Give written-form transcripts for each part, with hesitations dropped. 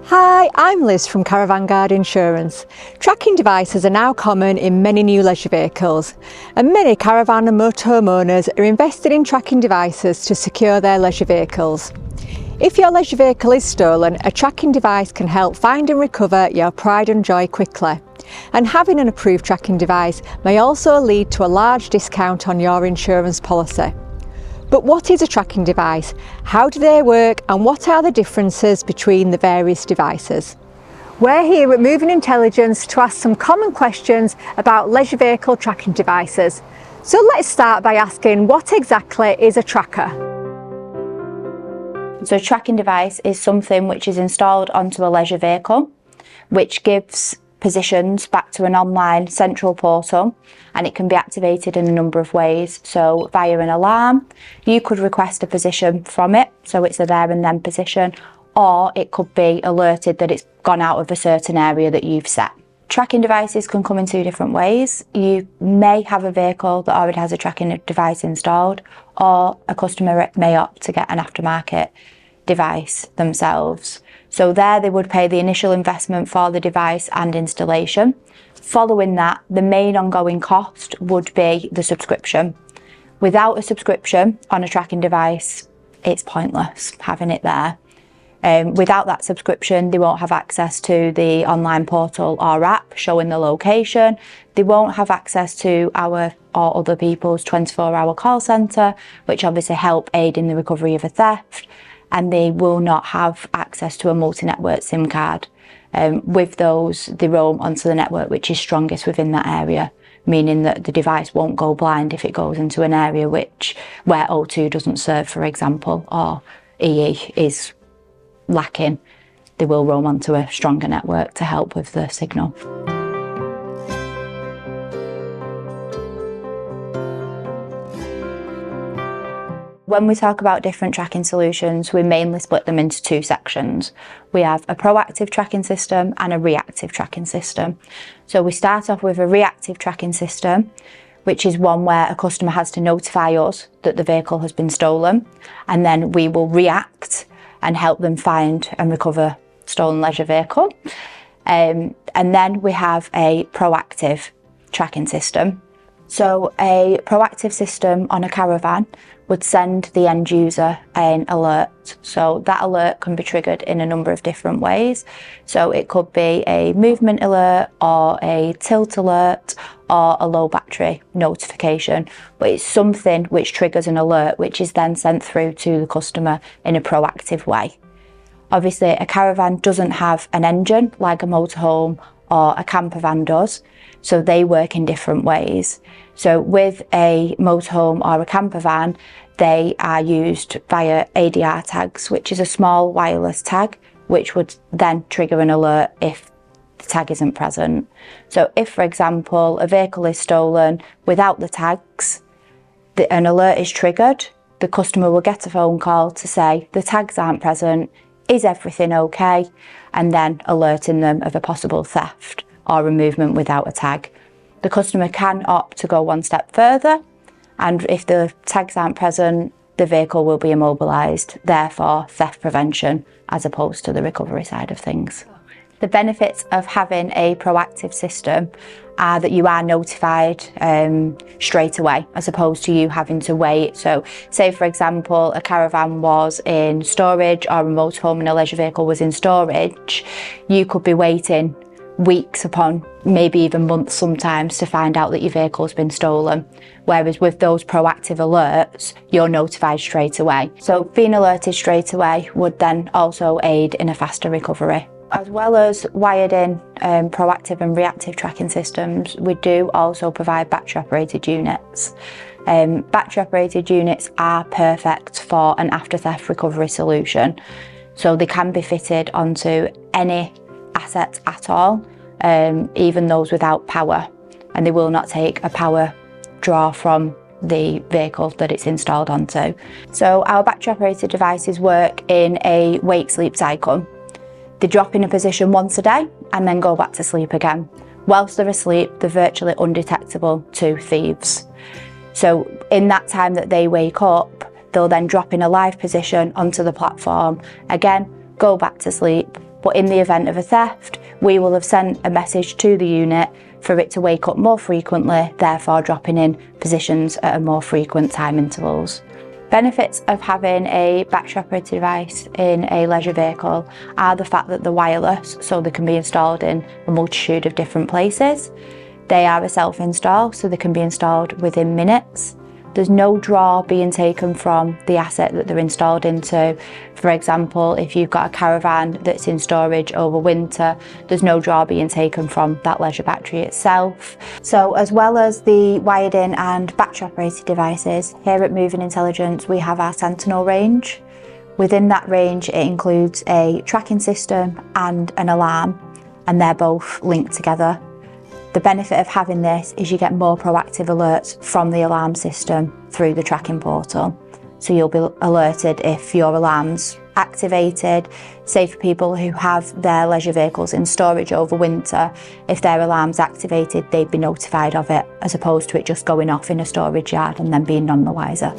Hi, I'm Liz from Caravan Insurance. Tracking devices are now common in many new leisure vehicles, and many caravan and motorhome owners are invested in tracking devices to secure their leisure vehicles. If your leisure vehicle is stolen, a tracking device can help find and recover your pride and joy quickly. And having an approved tracking device may also lead to a large discount on your insurance policy. But what is a tracking device? How do they work, and what are the differences between the various devices? We're here at Moving Intelligence to ask some common questions about leisure vehicle tracking devices. So let's start by asking, what exactly is a tracker? So a tracking device is something which is installed onto a leisure vehicle, which gives positions back to an online central portal, and it can be activated in a number of ways. So via an alarm, you could request a position from it, so it's a there and then position, or it could be alerted that it's gone out of a certain area that you've set. Tracking devices can come in two different ways. You may have a vehicle that already has a tracking device installed, or a customer may opt to get an aftermarket device themselves. So there they would pay the initial investment for the device and installation. Following that, the main ongoing cost would be the subscription. Without a subscription on a tracking device, it's pointless having it there. Without that subscription, they won't have access to the online portal or app showing the location. They won't have access to our or other people's 24-hour call centre, which obviously help aid in the recovery of a theft. And they will not have access to a multi-network SIM card. With those, they roam onto the network which is strongest within that area, meaning that the device won't go blind if it goes into an area where O2 doesn't serve, for example, or EE is lacking. They will roam onto a stronger network to help with the signal. When we talk about different tracking solutions, we mainly split them into two sections. We have a proactive tracking system and a reactive tracking system. So we start off with a reactive tracking system, which is one where a customer has to notify us that the vehicle has been stolen, and then we will react and help them find and recover stolen leisure vehicle. And then we have a proactive tracking system. So a proactive system on a Caravan would send the end user an alert. So that alert can be triggered in a number of different ways. So it could be a movement alert, or a tilt alert, or a low battery notification. But it's something which triggers an alert, which is then sent through to the customer in a proactive way. Obviously, a Caravan doesn't have an engine like a motorhome or a camper van does, so they work in different ways. So with a motorhome or a camper van, they are used via ADR tags, which is a small wireless tag, which would then trigger an alert if the tag isn't present. So if, for example, a vehicle is stolen without the tags, an alert is triggered, the customer will get a phone call to say the tags aren't present, is everything okay? And then alerting them of a possible theft or a movement without a tag. The customer can opt to go one step further, and if the tags aren't present, the vehicle will be immobilised, therefore theft prevention as opposed to the recovery side of things. The benefits of having a proactive system are that you are notified straight away, as opposed to you having to wait. So say, for example, a Caravan was in storage, or a motorhome and a leisure vehicle was in storage, you could be waiting weeks upon maybe even months sometimes to find out that your vehicle's been stolen. Whereas with those proactive alerts, you're notified straight away. So being alerted straight away would then also aid in a faster recovery. As well as wired in proactive and reactive tracking systems, we do also provide battery operated units. Battery operated units are perfect for an after theft recovery solution. So they can be fitted onto any assets at all, even those without power, and they will not take a power draw from the vehicle that it's installed onto. So our battery operated devices work in a wake sleep cycle. They drop in a position once a day and then go back to sleep again. Whilst they're asleep, they're virtually undetectable to thieves. So in that time that they wake up, they'll then drop in a live position onto the platform, again, go back to sleep, but in the event of a theft, we will have sent a message to the unit for it to wake up more frequently, therefore dropping in positions at a more frequent time intervals. Benefits of having a battery operated device in a leisure vehicle are the fact that they're wireless, so they can be installed in a multitude of different places. They are a self-install, so they can be installed within minutes. There's no draw being taken from the asset that they're installed into. For example, if you've got a caravan that's in storage over winter, there's no draw being taken from that leisure battery itself. So as well as the wired in and battery operated devices, here at Moving Intelligence we have our Sentinel range. Within that range it includes a tracking system and an alarm, and they're both linked together. The benefit of having this is you get more proactive alerts from the alarm system through the tracking portal. So you'll be alerted if your alarm's activated. Say for people who have their leisure vehicles in storage over winter, if their alarm's activated, they'd be notified of it, as opposed to it just going off in a storage yard and then being none the wiser.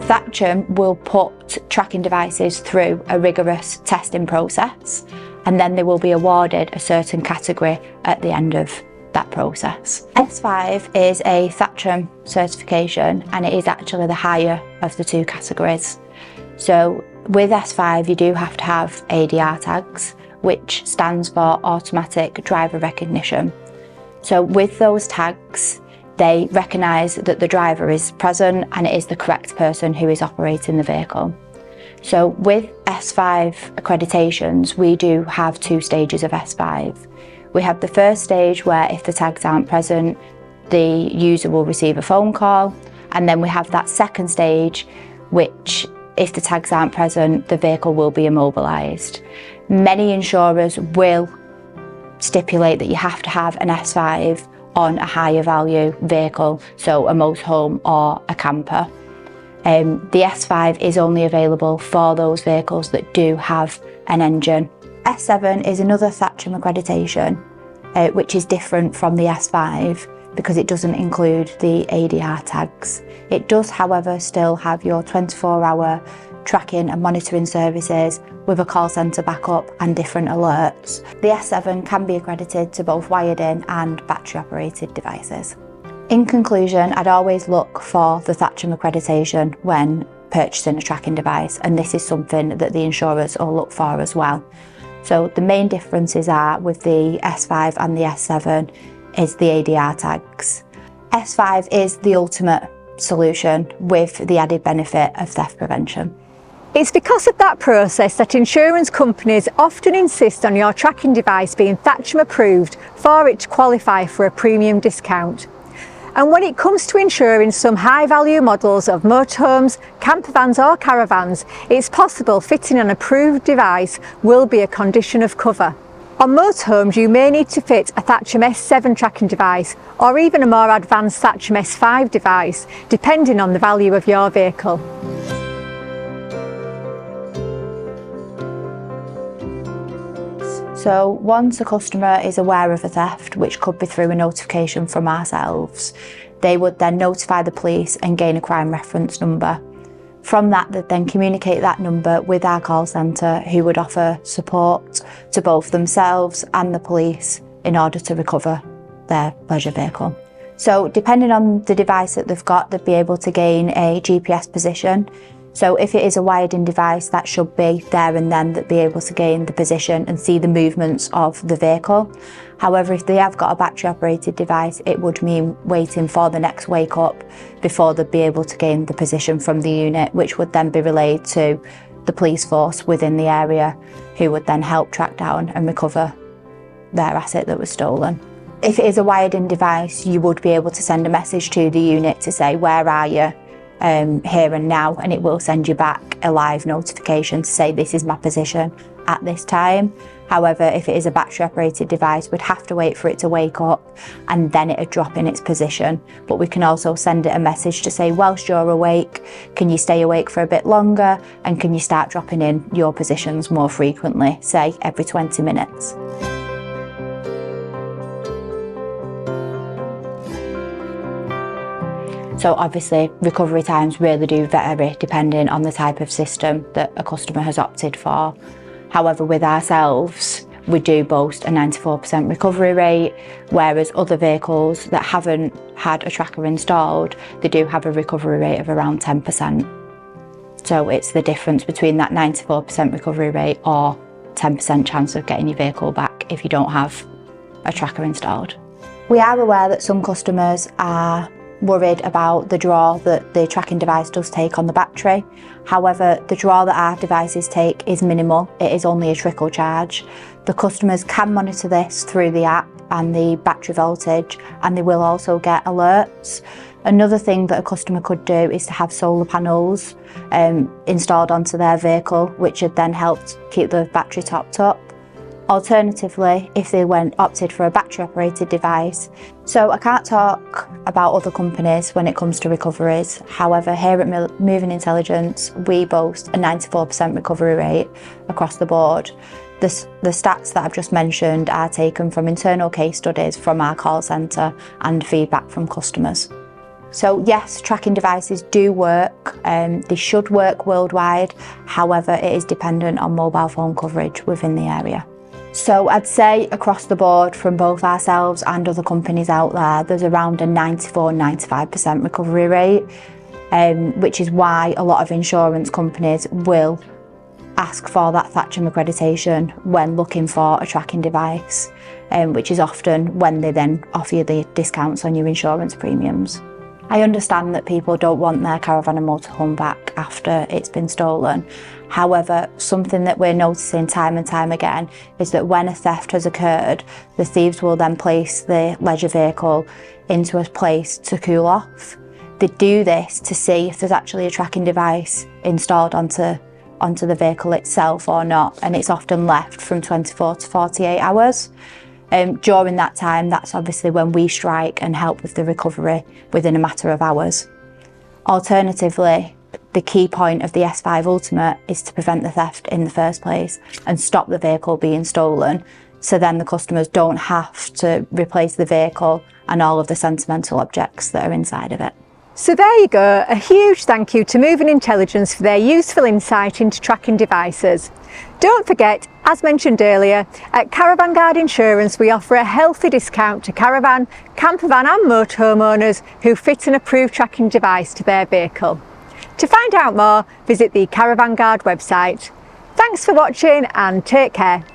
Thatcham will put tracking devices through a rigorous testing process, and then they will be awarded a certain category at the end of that process. S5 is a Thatcham certification, and it is actually the higher of the two categories. So with S5 you do have to have ADR tags, which stands for automatic driver recognition. So with those tags, they recognise that the driver is present and it is the correct person who is operating the vehicle. So with S5 accreditations, we do have two stages of S5. We have the first stage where if the tags aren't present, the user will receive a phone call, and then we have that second stage, which if the tags aren't present, the vehicle will be immobilised. Many insurers will stipulate that you have to have an S5 on a higher value vehicle, so a motorhome or a camper. The S5 is only available for those vehicles that do have an engine. S7 is another Thatcham accreditation, which is different from the S5 because it doesn't include the ADR tags. It does, however, still have your 24-hour tracking and monitoring services with a call centre backup and different alerts. The S7 can be accredited to both wired in and battery operated devices. In conclusion, I'd always look for the Thatcham accreditation when purchasing a tracking device, and this is something that the insurers will look for as well. So the main differences are with the S5 and the S7 is the ADR tags. S5 is the ultimate solution with the added benefit of theft prevention. It's because of that process that insurance companies often insist on your tracking device being Thatcham approved for it to qualify for a premium discount. And when it comes to insuring some high value models of motorhomes, campervans or caravans, it's possible fitting an approved device will be a condition of cover. On motorhomes you may need to fit a Thatcham S7 tracking device or even a more advanced Thatcham S5 device, depending on the value of your vehicle. So once a customer is aware of a theft, which could be through a notification from ourselves, they would then notify the police and gain a crime reference number. From that, they'd then communicate that number with our call centre, who would offer support to both themselves and the police in order to recover their leisure vehicle. So depending on the device that they've got, they'd be able to gain a GPS position. So if it is a wired-in device, that should be there and then they'd be able to gain the position and see the movements of the vehicle. However, if they have got a battery-operated device, it would mean waiting for the next wake up before they'd be able to gain the position from the unit, which would then be relayed to the police force within the area, who would then help track down and recover their asset that was stolen. If it is a wired-in device, you would be able to send a message to the unit to say, where are you? Here and now, and it will send you back a live notification to say this is my position at this time. However, if it is a battery operated device, we'd have to wait for it to wake up and then it'd drop in its position. But we can also send it a message to say, whilst you're awake, can you stay awake for a bit longer, and can you start dropping in your positions more frequently, say every 20 minutes. So obviously recovery times really do vary depending on the type of system that a customer has opted for. However, with ourselves, we do boast a 94% recovery rate, whereas other vehicles that haven't had a tracker installed, they do have a recovery rate of around 10%. So it's the difference between that 94% recovery rate or 10% chance of getting your vehicle back if you don't have a tracker installed. We are aware that some customers are worried about the draw that the tracking device does take on the battery. However, the draw that our devices take is minimal. It is only a trickle charge. The customers can monitor this through the app and the battery voltage, and they will also get alerts. Another thing that a customer could do is to have solar panels installed onto their vehicle, which would then help keep the battery topped up. Alternatively, if they opted for a battery operated device. So I can't talk about other companies when it comes to recoveries. However, here at Moving Intelligence, we boast a 94% recovery rate across the board. The stats that I've just mentioned are taken from internal case studies from our call centre and feedback from customers. So yes, tracking devices do work, they should work worldwide. However, it is dependent on mobile phone coverage within the area. So I'd say across the board from both ourselves and other companies out there, there's around a 94-95% recovery rate, which is why a lot of insurance companies will ask for that Thatcham accreditation when looking for a tracking device, which is often when they then offer you the discounts on your insurance premiums. I understand that people don't want their caravan and motorhome back after it's been stolen. However, something that we're noticing time and time again is that when a theft has occurred, the thieves will then place the leisure vehicle into a place to cool off. They do this to see if there's actually a tracking device installed onto the vehicle itself or not, and it's often left from 24 to 48 hours. During that time, that's obviously when we strike and help with the recovery within a matter of hours. Alternatively, the key point of the S5 Ultimate is to prevent the theft in the first place and stop the vehicle being stolen, so then the customers don't have to replace the vehicle and all of the sentimental objects that are inside of it. So there you go, a huge thank you to Moving Intelligence for their useful insight into tracking devices. Don't forget, as mentioned earlier, at Caravan Guard Insurance we offer a healthy discount to caravan, campervan and motorhome owners who fit an approved tracking device to their vehicle. To find out more, visit the Caravan Guard website. Thanks for watching and take care.